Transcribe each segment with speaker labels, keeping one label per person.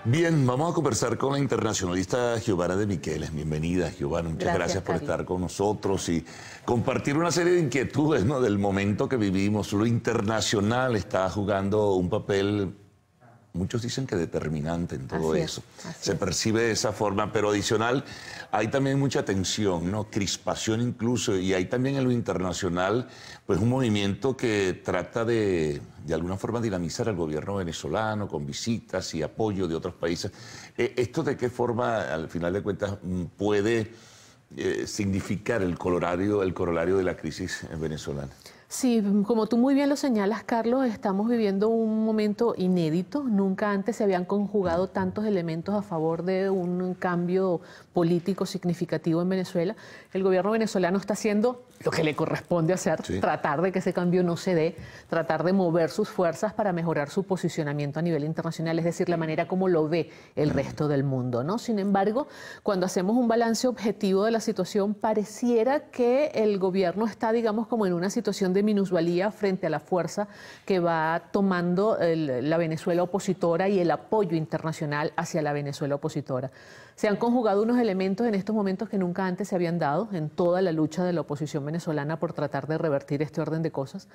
Speaker 1: Bien, vamos a conversar con la internacionalista Giovanna de Michelis. Bienvenida, Giovanna. Muchas gracias por estar con nosotros y compartir una serie de inquietudes, ¿no?, del momento que vivimos. Lo internacional está jugando un papel, muchos dicen que determinante en todo eso. Se percibe de esa forma, pero adicional hay también mucha tensión, ¿no?, crispación incluso, y hay también en lo internacional pues un movimiento que trata de alguna forma dinamizar al gobierno venezolano con visitas y apoyo de otros países. ¿Esto de qué forma, al final de cuentas, puede significar el corolario de la crisis venezolana?
Speaker 2: Sí, como tú muy bien lo señalas, Carlos, estamos viviendo un momento inédito. Nunca antes se habían conjugado tantos elementos a favor de un cambio político significativo en Venezuela. El gobierno venezolano está haciendo lo que le corresponde hacer, tratar de que ese cambio no se dé, tratar de mover sus fuerzas para mejorar su posicionamiento a nivel internacional, es decir, la manera como lo ve el resto del mundo, ¿no? Sin embargo, cuando hacemos un balance objetivo de la situación, pareciera que el gobierno está, digamos, como en una situación de minusvalía frente a la fuerza que va tomando la Venezuela opositora y el apoyo internacional hacia la Venezuela opositora. Se han conjugado unos elementos en estos momentos que nunca antes se habían dado en toda la lucha de la oposición venezolana por tratar de revertir este orden de cosas.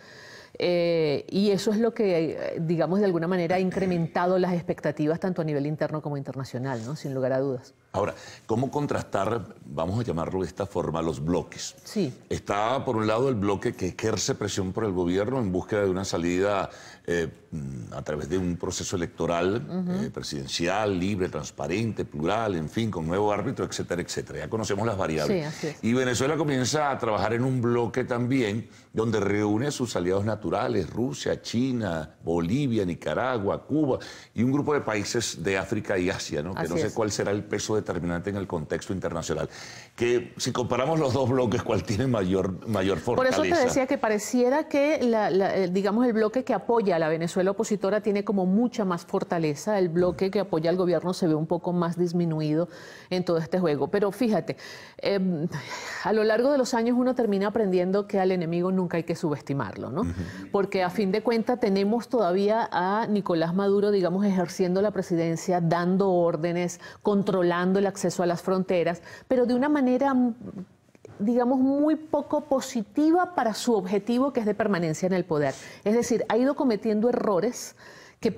Speaker 2: Y eso es lo que, digamos, de alguna manera ha incrementado las expectativas tanto a nivel interno como internacional, ¿no?, sin lugar a dudas.
Speaker 1: Ahora, ¿cómo contrastar, vamos a llamarlo de esta forma, los bloques?
Speaker 2: Sí.
Speaker 1: Está, por un lado, el bloque que ejerce presión por el gobierno en búsqueda de una salida a través de un proceso electoral presidencial, libre, transparente, plural, en fin, con nuevo árbitro, etcétera, etcétera. Ya conocemos las variables.
Speaker 2: Sí, así es.
Speaker 1: Y Venezuela comienza a trabajar en un bloque también donde reúne a sus aliados naturales, Rusia, China, Bolivia, Nicaragua, Cuba y un grupo de países de África y Asia, ¿no?, que no sé cuál será el peso determinante en el contexto internacional. Que si comparamos los dos bloques, ¿cuál tiene mayor fortaleza?
Speaker 2: Por eso te decía que pareciera que, digamos, el bloque que apoya a la Venezuela opositora tiene como mucha más fortaleza. El bloque que apoya al gobierno se ve un poco más disminuido en todo este juego. Pero fíjate, a lo largo de los años uno termina aprendiendo que al enemigo nunca hay que subestimarlo, ¿no? Porque a fin de cuentas tenemos todavía a Nicolás Maduro, digamos, ejerciendo la presidencia, dando órdenes, controlando el acceso a las fronteras, pero de una manera, digamos, muy poco positiva para su objetivo, que es de permanencia en el poder. Es decir, ha ido cometiendo errores que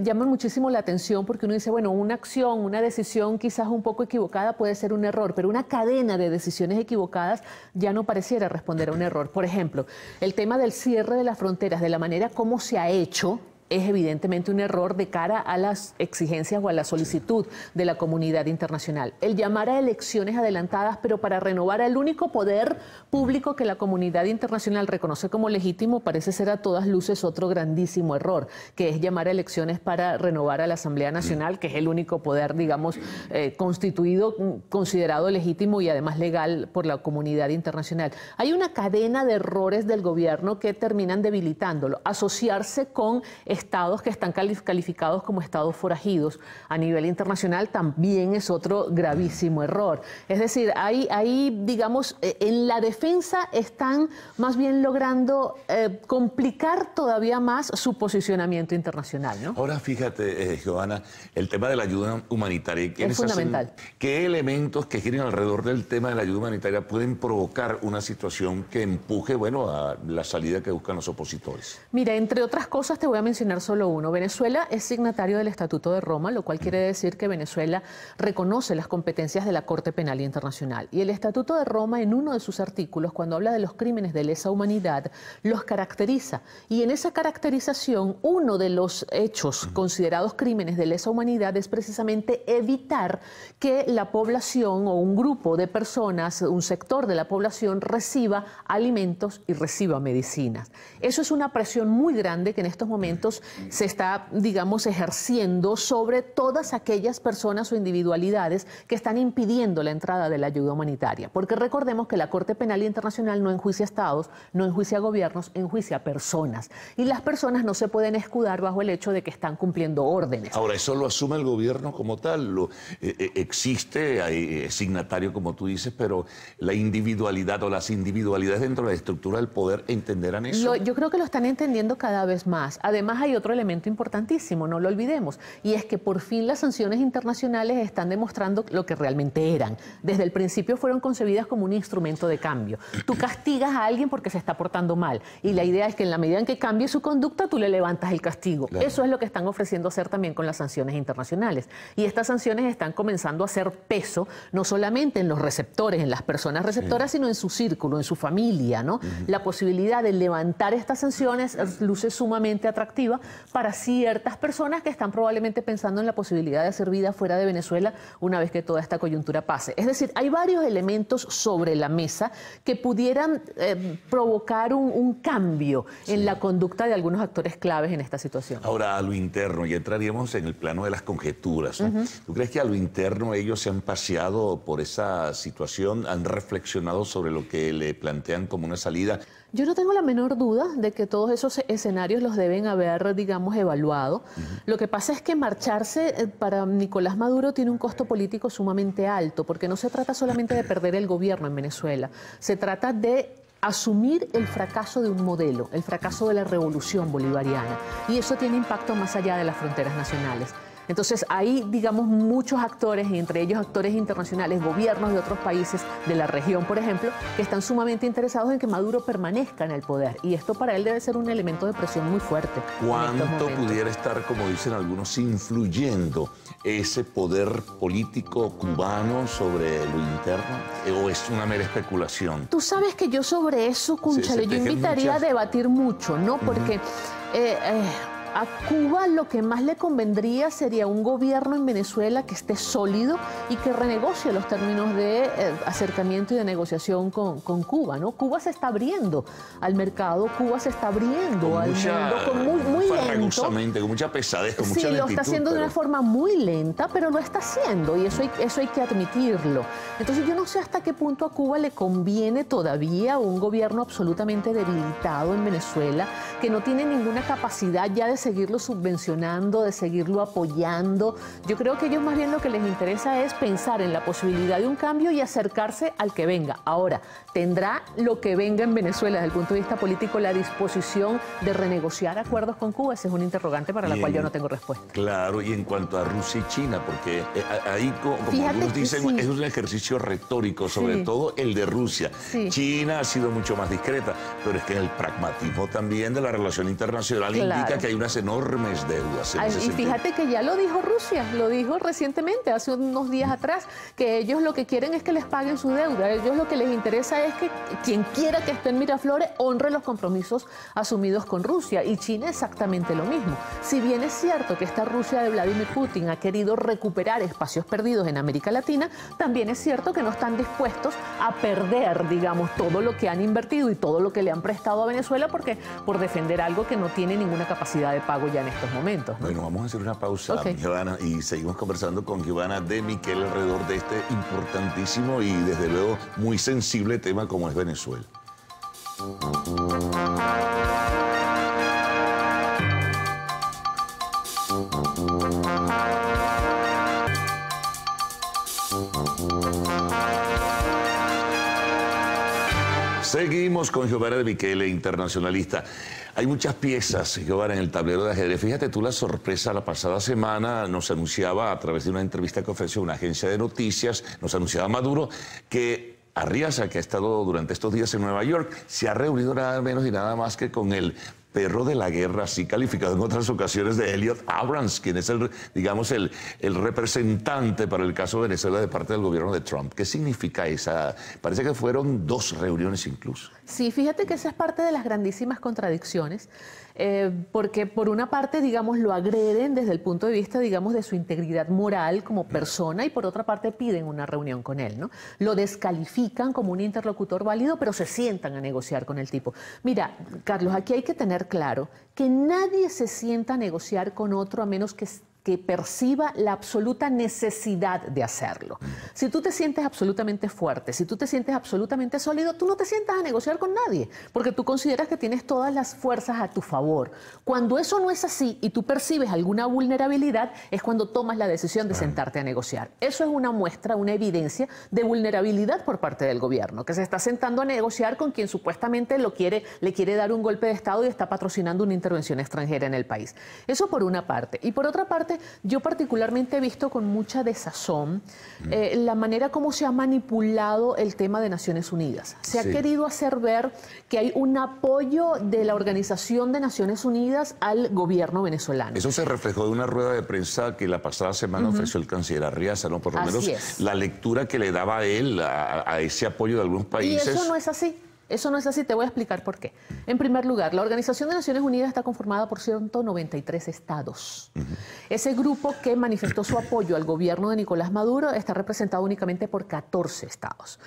Speaker 2: llaman muchísimo la atención, porque uno dice, bueno, una acción, una decisión quizás un poco equivocada puede ser un error, pero una cadena de decisiones equivocadas ya no pareciera responder a un error. Por ejemplo, el tema del cierre de las fronteras, de la manera como se ha hecho, es evidentemente un error de cara a las exigencias o a la solicitud de la comunidad internacional. El llamar a elecciones adelantadas, pero para renovar al único poder público que la comunidad internacional reconoce como legítimo, parece ser a todas luces otro grandísimo error, que es llamar a elecciones para renovar a la Asamblea Nacional, que es el único poder, digamos, constituido, considerado legítimo y además legal por la comunidad internacional. Hay una cadena de errores del gobierno que terminan debilitándolo. Asociarse con estados que están calificados como estados forajidos a nivel internacional también es otro gravísimo error. Es decir, digamos, en la defensa están más bien logrando complicar todavía más su posicionamiento internacional, ¿no?
Speaker 1: Ahora fíjate, Giovanna, el tema de la ayuda humanitaria.
Speaker 2: Es fundamental.
Speaker 1: ¿Qué elementos que giren alrededor del tema de la ayuda humanitaria pueden provocar una situación que empuje, bueno, a la salida que buscan los opositores?
Speaker 2: Mira, entre otras cosas te voy a mencionar solo uno. Venezuela es signatario del Estatuto de Roma, lo cual quiere decir que Venezuela reconoce las competencias de la Corte Penal Internacional. Y el Estatuto de Roma, en uno de sus artículos, cuando habla de los crímenes de lesa humanidad, los caracteriza. Y en esa caracterización, uno de los hechos considerados crímenes de lesa humanidad es precisamente evitar que la población o un grupo de personas, un sector de la población, reciba alimentos y reciba medicinas. Eso es una presión muy grande que en estos momentos se está, digamos, ejerciendo sobre todas aquellas personas o individualidades que están impidiendo la entrada de la ayuda humanitaria. Porque recordemos que la Corte Penal Internacional no enjuicia estados, no enjuicia gobiernos, enjuicia personas. Y las personas no se pueden escudar bajo el hecho de que están cumpliendo órdenes.
Speaker 1: Ahora, ¿eso lo asume el gobierno como tal? Existe, hay signatario, como tú dices, pero la individualidad o las individualidades dentro de la estructura del poder, ¿entenderán eso?
Speaker 2: Yo creo que lo están entendiendo cada vez más. Además, hay otro elemento importantísimo, no lo olvidemos, y es que por fin las sanciones internacionales están demostrando lo que realmente eran. Desde el principio fueron concebidas como un instrumento de cambio. Tú castigas a alguien porque se está portando mal, y la idea es que en la medida en que cambie su conducta, tú le levantas el castigo. Claro. Eso es lo que están ofreciendo hacer también con las sanciones internacionales. Y estas sanciones están comenzando a hacer peso, no solamente en los receptores, en las personas receptoras, sino en su círculo, en su familia, ¿no? La posibilidad de levantar estas sanciones luce sumamente atractiva para ciertas personas que están probablemente pensando en la posibilidad de hacer vida fuera de Venezuela una vez que toda esta coyuntura pase. Es decir, hay varios elementos sobre la mesa que pudieran provocar un cambio en la conducta de algunos actores claves en esta situación.
Speaker 1: Ahora, a lo interno, ya entraríamos en el plano de las conjeturas, ¿no? ¿Tú crees que a lo interno ellos se han paseado por esa situación, han reflexionado sobre lo que le plantean como una salida?
Speaker 2: Yo no tengo la menor duda de que todos esos escenarios los deben haber, digamos, evaluado. Lo que pasa es que marcharse para Nicolás Maduro tiene un costo político sumamente alto, porque no se trata solamente de perder el gobierno en Venezuela, se trata de asumir el fracaso de un modelo, el fracaso de la revolución bolivariana, y eso tiene impacto más allá de las fronteras nacionales. Entonces hay, digamos, muchos actores, y entre ellos actores internacionales, gobiernos de otros países de la región, por ejemplo, que están sumamente interesados en que Maduro permanezca en el poder. Y esto para él debe ser un elemento de presión muy fuerte.
Speaker 1: ¿Cuánto pudiera estar, como dicen algunos, influyendo ese poder político cubano sobre lo interno? ¿O es una mera especulación?
Speaker 2: Tú sabes que yo sobre eso, cónchale, yo invitaría a debatir mucho, ¿no? Porque a Cuba lo que más le convendría sería un gobierno en Venezuela que esté sólido y que renegocie los términos de acercamiento y de negociación con Cuba, ¿no? Cuba se está abriendo al mercado, Cuba se está abriendo al mundo muy lento.
Speaker 1: Con mucha pesadez, con mucha lentitud.
Speaker 2: Sí, lo está haciendo de una forma muy lenta, pero lo está haciendo, y eso hay que admitirlo. Entonces yo no sé hasta qué punto a Cuba le conviene todavía un gobierno absolutamente debilitado en Venezuela, que no tiene ninguna capacidad ya de seguirlo subvencionando, de seguirlo apoyando. Yo creo que ellos más bien lo que les interesa es pensar en la posibilidad de un cambio y acercarse al que venga. Ahora, ¿tendrá lo que venga en Venezuela desde el punto de vista político la disposición de renegociar acuerdos con Cuba? Ese es un interrogante para la cual yo no tengo respuesta.
Speaker 1: Claro, y en cuanto a Rusia y China, porque ahí, como algunos dicen, es un ejercicio retórico, sobre todo el de Rusia. China ha sido mucho más discreta, pero es que el pragmatismo también de la relación internacional indica que hay unas enormes deudas.
Speaker 2: Y fíjate que ya lo dijo Rusia, lo dijo recientemente, hace unos días atrás, que ellos lo que quieren es que les paguen su deuda. Ellos lo que les interesa es que quien quiera que esté en Miraflores honre los compromisos asumidos con Rusia. Y China exactamente lo mismo. Si bien es cierto que esta Rusia de Vladimir Putin ha querido recuperar espacios perdidos en América Latina, también es cierto que no están dispuestos a perder, digamos, todo lo que han invertido y todo lo que le han prestado a Venezuela por defender algo que no tiene ninguna capacidad de pago ya en estos momentos, ¿no?
Speaker 1: Bueno, vamos a hacer una pausa, Giovanna, y seguimos conversando con Giovanna de Miquel alrededor de este importantísimo y desde luego muy sensible tema como es Venezuela. Seguimos con Giovanna de Miquel, internacionalista. Hay muchas piezas, Giovanna, en el tablero de ajedrez. Fíjate tú la sorpresa, la pasada semana nos anunciaba a través de una entrevista que ofreció una agencia de noticias, nos anunciaba Maduro que Arriaza, que ha estado durante estos días en Nueva York, se ha reunido nada menos y nada más que con el perro de la guerra, así calificado en otras ocasiones, de Elliot Abrams, quien es digamos, el representante para el caso de Venezuela de parte del gobierno de Trump. ¿Qué significa esa? Parece que fueron 2 reuniones incluso.
Speaker 2: Sí, fíjate que esa es parte de las grandísimas contradicciones, porque por una parte, digamos, lo agreden desde el punto de vista, digamos, de su integridad moral como persona, y por otra parte piden una reunión con él, ¿no? Lo descalifican como un interlocutor válido, pero se sientan a negociar con el tipo. Mira, Carlos, aquí hay que tener claro que nadie se sienta a negociar con otro a menos que que perciba la absoluta necesidad de hacerlo. Si tú te sientes absolutamente fuerte, si tú te sientes absolutamente sólido, tú no te sientas a negociar con nadie, porque tú consideras que tienes todas las fuerzas a tu favor. Cuando eso no es así y tú percibes alguna vulnerabilidad, es cuando tomas la decisión de sentarte a negociar. Eso es una muestra, una evidencia de vulnerabilidad por parte del gobierno, que se está sentando a negociar con quien supuestamente le quiere dar un golpe de Estado y está patrocinando una intervención extranjera en el país. Eso por una parte. Y por otra parte, yo particularmente he visto con mucha desazón la manera como se ha manipulado el tema de Naciones Unidas. Se ha querido hacer ver que hay un apoyo de la Organización de Naciones Unidas al gobierno venezolano.
Speaker 1: Eso se reflejó en una rueda de prensa que la pasada semana ofreció el canciller Arriaza, ¿no? Por lo menos la lectura que le daba él a ese apoyo de algunos países.
Speaker 2: Y eso no es así. Eso no es así, te voy a explicar por qué. En primer lugar, la Organización de Naciones Unidas está conformada por 193 estados. Ese grupo que manifestó su apoyo al gobierno de Nicolás Maduro está representado únicamente por 14 estados.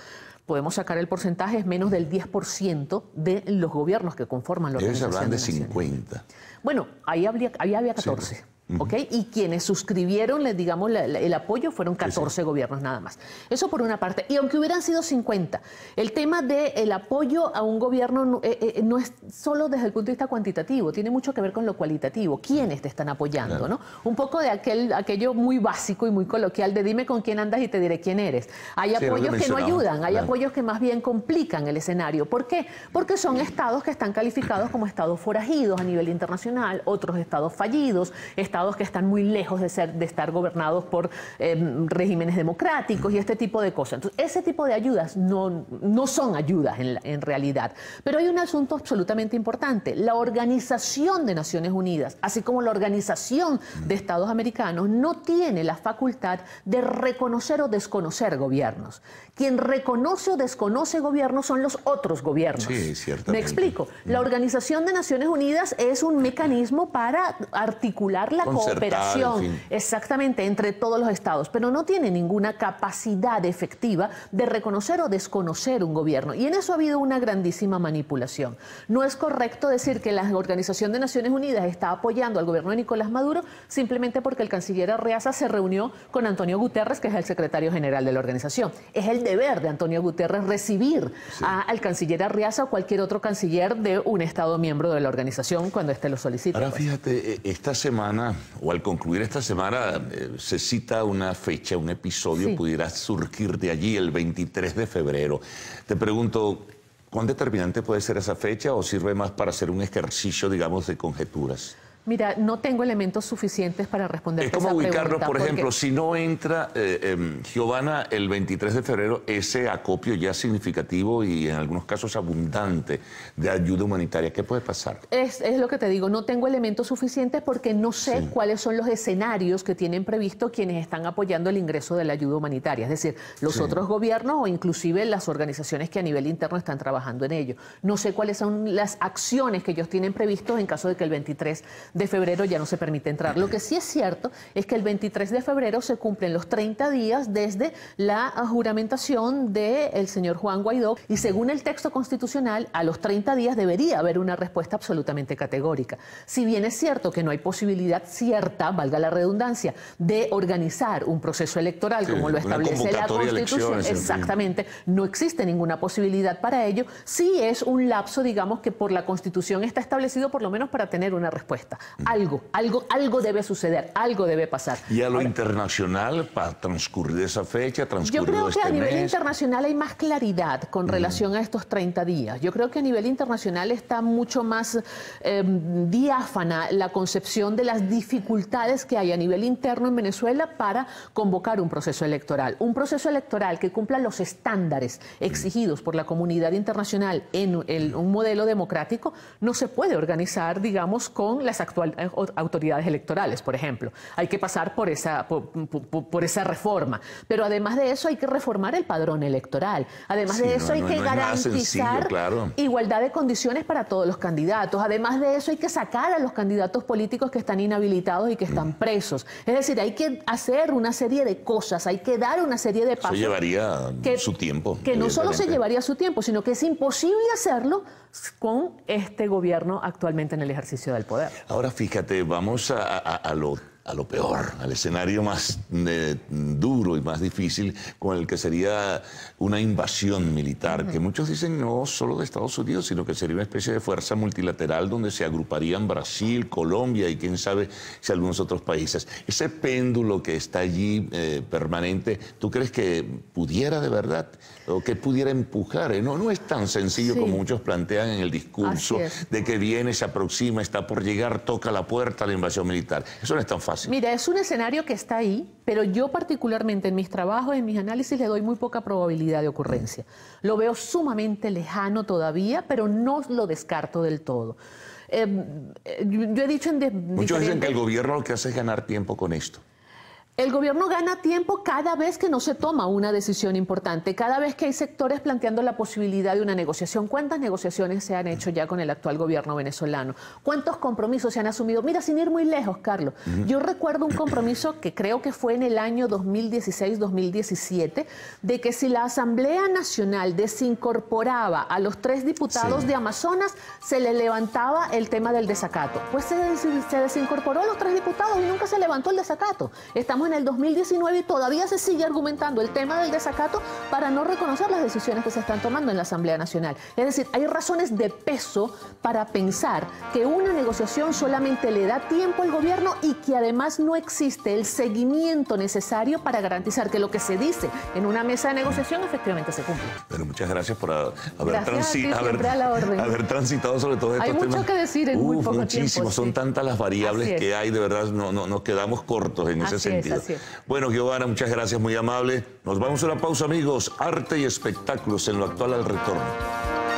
Speaker 2: Podemos sacar el porcentaje, es menos del 10% de los gobiernos que conforman la Organización de Naciones Unidas.
Speaker 1: Ellos hablan de 50.
Speaker 2: Bueno, ahí había 14. Sí. ¿Okay? Y quienes suscribieron, digamos, el apoyo fueron 14 gobiernos nada más. Eso por una parte. Y aunque hubieran sido 50, el tema del apoyo a un gobierno no es solo desde el punto de vista cuantitativo, tiene mucho que ver con lo cualitativo. ¿Quiénes te están apoyando? Claro. ¿No? Un poco de aquello muy básico y muy coloquial de dime con quién andas y te diré quién eres. Hay apoyos que no ayudan, hay apoyos que más bien complican el escenario. ¿Por qué? Porque son estados que están calificados como estados forajidos a nivel internacional, otros estados fallidos, estados que están muy lejos de estar gobernados por regímenes democráticos y este tipo de cosas. Entonces, ese tipo de ayudas no son ayudas en realidad. Pero hay un asunto absolutamente importante. La Organización de Naciones Unidas, así como la Organización de Estados Americanos, no tiene la facultad de reconocer o desconocer gobiernos. Quien reconoce o desconoce gobiernos son los otros gobiernos.
Speaker 1: Sí, ciertamente.
Speaker 2: Me explico. La Organización de Naciones Unidas es un mecanismo para articular la cooperación, en fin, exactamente, entre todos los estados, pero no tiene ninguna capacidad efectiva de reconocer o desconocer un gobierno. Y en eso ha habido una grandísima manipulación. No es correcto decir que la Organización de Naciones Unidas está apoyando al gobierno de Nicolás Maduro simplemente porque el canciller Arriaza se reunió con Antonio Guterres, que es el secretario general de la organización. Es el deber de Antonio Guterres recibir al canciller Arriaza o cualquier otro canciller de un estado miembro de la organización cuando éste lo solicite.
Speaker 1: Ahora fíjate, esta semana, o al concluir esta semana, se cita una fecha, un episodio, pudiera surgir de allí el 23 de febrero. Te pregunto, ¿cuán determinante puede ser esa fecha o sirve más para hacer un ejercicio, digamos, de conjeturas?
Speaker 2: Mira, no tengo elementos suficientes para responder esa pregunta.
Speaker 1: Es como ubicarlo, por ejemplo, si no entra, Giovanna, el 23 de febrero, ese acopio ya significativo y en algunos casos abundante de ayuda humanitaria, ¿qué puede pasar?
Speaker 2: Es lo que te digo, no tengo elementos suficientes porque no sé cuáles son los escenarios que tienen previsto quienes están apoyando el ingreso de la ayuda humanitaria, es decir, los otros gobiernos o inclusive las organizaciones que a nivel interno están trabajando en ello. No sé cuáles son las acciones que ellos tienen previstos en caso de que el 23 de febrero ya no se permite entrar. Lo que sí es cierto es que el 23 de febrero se cumplen los 30 días desde la juramentación del señor Juan Guaidó y según el texto constitucional, a los 30 días debería haber una respuesta absolutamente categórica. Si bien es cierto que no hay posibilidad cierta, valga la redundancia, de organizar un proceso electoral como lo establece la Constitución, exactamente, no existe ninguna posibilidad para ello, sí es un lapso, digamos, que por la Constitución está establecido por lo menos para tener una respuesta. Algo debe suceder, algo debe pasar.
Speaker 1: ¿Y a lo internacional, para transcurrir esa fecha, transcurrir este mes?
Speaker 2: Yo creo que a nivel internacional hay más claridad con relación a estos 30 días. Yo creo que a nivel internacional está mucho más diáfana la concepción de las dificultades que hay a nivel interno en Venezuela para convocar un proceso electoral. Un proceso electoral que cumpla los estándares exigidos por la comunidad internacional en un modelo democrático no se puede organizar, digamos, con las autoridades electorales, por ejemplo. Hay que pasar por esa reforma. Pero además de eso hay que reformar el padrón electoral. Además de eso hay que garantizar igualdad de condiciones para todos los candidatos. Además de eso hay que sacar a los candidatos políticos que están inhabilitados y que están presos. Es decir, hay que hacer una serie de cosas, hay que dar una serie de pasos.
Speaker 1: Eso llevaría su tiempo.
Speaker 2: Que no solo se llevaría su tiempo, sino que es imposible hacerlo con este gobierno actualmente en el ejercicio del poder.
Speaker 1: Ahora fíjate, vamos a a lo peor, al escenario más duro y más difícil, con el que sería una invasión militar, que muchos dicen no solo de Estados Unidos, sino que sería una especie de fuerza multilateral donde se agruparían Brasil, Colombia y quién sabe si algunos otros países. Ese péndulo que está allí permanente, ¿tú crees que pudiera de verdad o que pudiera empujar? No es tan sencillo como muchos plantean en el discurso de que viene, se aproxima, está por llegar, toca la puerta a la invasión militar. Eso no es tan fácil.
Speaker 2: Mira, es un escenario que está ahí, pero yo particularmente en mis trabajos, en mis análisis, le doy muy poca probabilidad de ocurrencia. Lo veo sumamente lejano todavía, pero no lo descarto del todo. Yo he dicho en
Speaker 1: muchos dicen que el gobierno lo que hace es ganar tiempo con esto.
Speaker 2: El gobierno gana tiempo cada vez que no se toma una decisión importante, cada vez que hay sectores planteando la posibilidad de una negociación. ¿Cuántas negociaciones se han hecho ya con el actual gobierno venezolano? ¿Cuántos compromisos se han asumido? Mira, sin ir muy lejos, Carlos, yo recuerdo un compromiso que creo que fue en el año 2016-2017, de que si la Asamblea Nacional desincorporaba a los 3 diputados de Amazonas, se le levantaba el tema del desacato. Pues se desincorporó a los 3 diputados y nunca se levantó el desacato. Estamos en el 2019 y todavía se sigue argumentando el tema del desacato para no reconocer las decisiones que se están tomando en la Asamblea Nacional. Es decir, hay razones de peso para pensar que una negociación solamente le da tiempo al gobierno y que además no existe el seguimiento necesario para garantizar que lo que se dice en una mesa de negociación efectivamente se cumple.
Speaker 1: Pero muchas gracias por haber transitado sobre todo estos temas.
Speaker 2: Hay mucho que decir en muy poco tiempo.
Speaker 1: Muchísimo, son tantas las variables que hay, de verdad nos quedamos cortos en ese sentido. Bueno, Giovanna, muchas gracias, muy amable. Nos vamos a una pausa, amigos. Arte y espectáculos en lo actual al retorno.